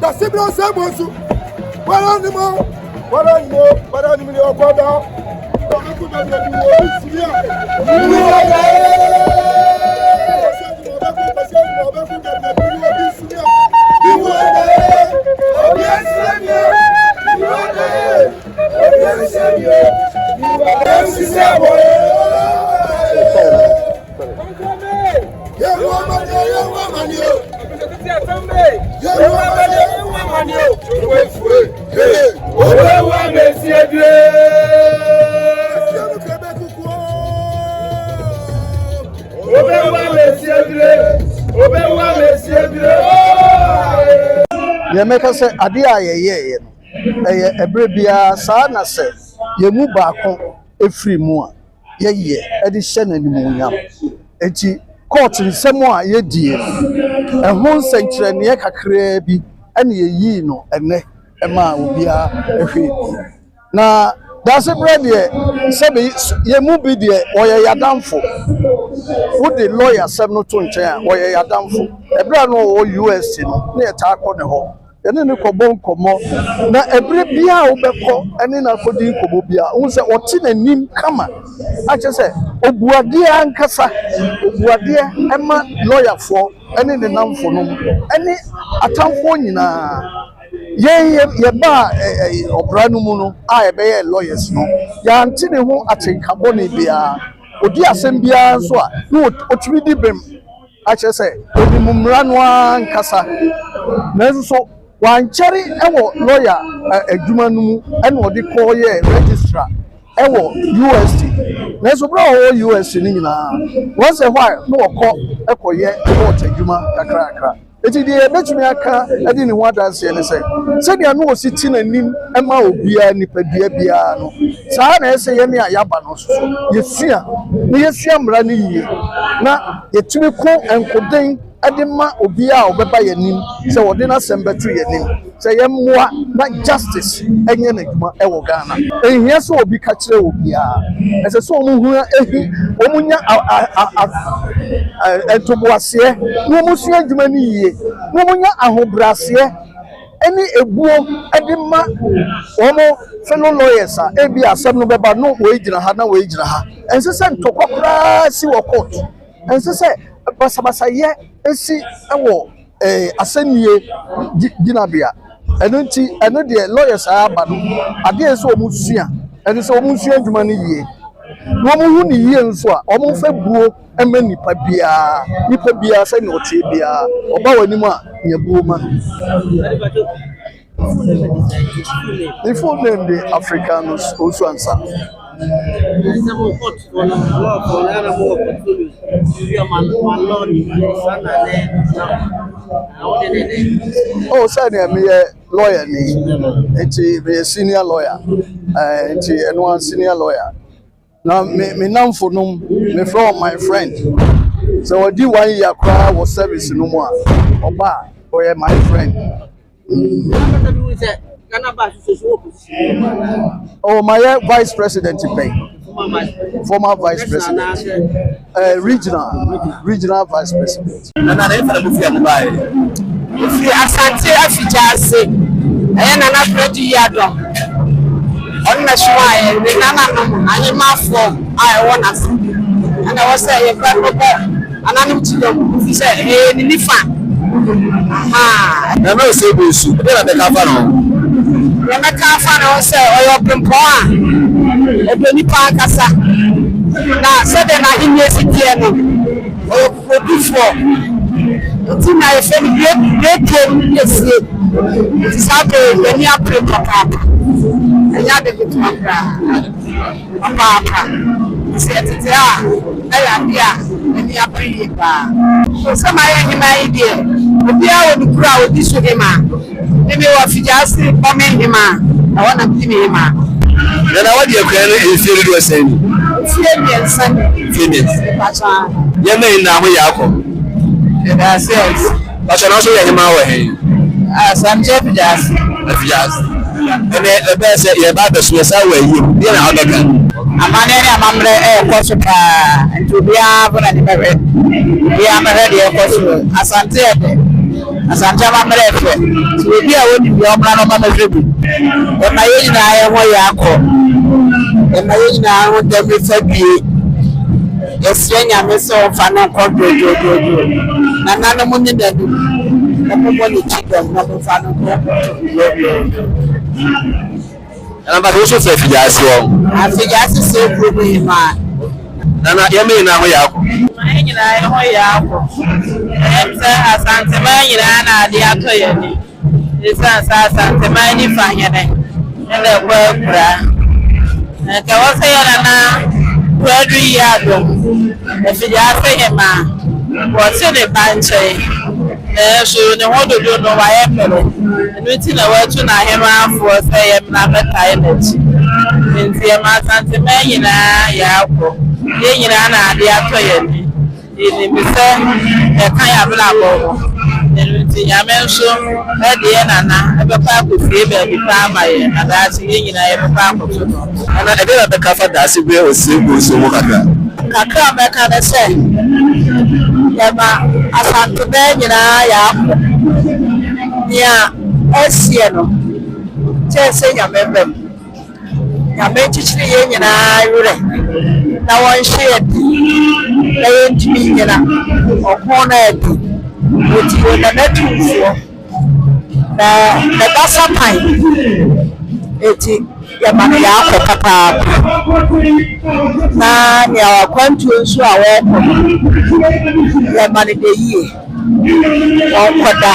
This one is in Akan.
Daasebre Osei Bonsu. Make us say, Adia, ye, a bribia, sana say, ye move back a free moor, ye, edition and moon. Eti court in some more ye dear, a whole century near Cacrebi, and ye no, and ne, a man will be a free. Now, Daasebre dear, Sabi, ye move be dear, or ye are done for. Would the lawyer serve no to chair, or ye are done for? A brand or US near Tark on the hall. And then ko bon komo na ebre bia obekọ ene na kodi komo bia won se oti nanim kama a che se obuade ankasa obuade ema lawyer for ene ne namfo no ene atamfo nyina ye ba obra no mu no a ebe ye lawyers no ya ante ne ho atenkabo ne bia odi asem bia so a no otumi di bem a che se odi mumra no ankasa na so one cherry ewo lawyer adwuma no mu ene odi call ye registrar ewo UST na so bra o UST ni nyina once a while no okọ ekoye court adwuma kakra eti de betumi aka edi ni ho adanse ne se dia no ositi nanim ema obia nipadua bia no saa na ese ye me ayaba no so yesua na yesua mra ne yie na yetumi ko enkoden Adema obia obeba yanim se wode na sembetu yanim se yemmoa na justice enye na dwuma ewo Ghana ehia se obi ka kire obia ese so omuhu ehi omunya etoboase no musua dwuma ni yie no munya ahobrase eni ebuo edema omo fellow lawyers a ebi asem no beba no we gina ha na we gina ha ense se ntokokra si wo court ense se basabasa ye esi ewo asenie ginabia eno nti eno de lawyers aba no ade eso omusua eno so omusua adwuma ne yie no omuhu ne yie nso a omufa buo ema nipa bia se ne otie bia oba wani mu a nyabuo ma the full name the Africanus also answer. Oh, say me a lawyer ni. Enti be senior lawyer. Enti one senior lawyer. Now me namfo num me from my friend. So odi 1 year cry was service no more. Oba oye my friend. Oh, my vice president pay. Former vice president. Regional vice president. Asante afichase. Ena na predi yado. Onna shwaye ni nana no anyima form I want us. And I was say you can go ananim ti do fi say ni nifa na no say Bonsu be na be ka fa no ya me ka fa no say oyo pempo a ebe nipa kasa na so de na university no oyo Otumfuo ti na e fe ni great yesie ti sabe ni apre papa anya de bitu papa se tete a aya dia ni apre pa so ma ye ni mai die obi a woni kura odi so hema ebe wa fijasi kome hema na wana mtimi hema na wadi akwa no efie do asani fie mi ensani pacha ye me na ho yakọ Gracias. pacha na so ye hema wa he Asantehene Afiyas ene ebe se ye ba be so sa wa yi ye na odaka amane ni amamre koso pa ntubia bona ni mewe bia mewe de koso Asantehene amamre fe so obi a woni bia omra no ma mewe bi e ma ye nyina ye ho yakọ e ma ye nyina ho de me fa bie esye nyame so fa no kodododo na nanu mu ni dadu mo mo ni chidom na mo fa no kodododo na ba so fe Afiyas wo Afiyas se problem ma na ye me na ho yakọ ma nyina ye ho yakọ se Asantehene nyina na ade atoye ni esa Asantehene ni fa nyene ele kwa kura ka wo se yana na Rodri yado Afiyas hema wo se ne banche so ne hododo no wa ye pelo enu ti na wa tu na hema afo se ye na beta energy nti ye ma Asantehene nyina ya akọ ye nyina na ade atoye ni mi se e kan ya bla bo enu ti nyame nso e de ye nana e be pa ko fie be bi pa ma ye na da ti ye nyina ye pa ko to no na ebe na be ka fa Daasebre Osei Bonsu mo kakra me ka ne se ye ma Asantehene nyina ya akọ ya esie no che se nyame bem nyame chichiri ye nyina yure na won hye na ye ntimi nyina okon na edi oti na Otumfuo na basa pai eti ya ma ya akọ papa na ni awa kwantu nso a wo ko ya ma ne de yie o koda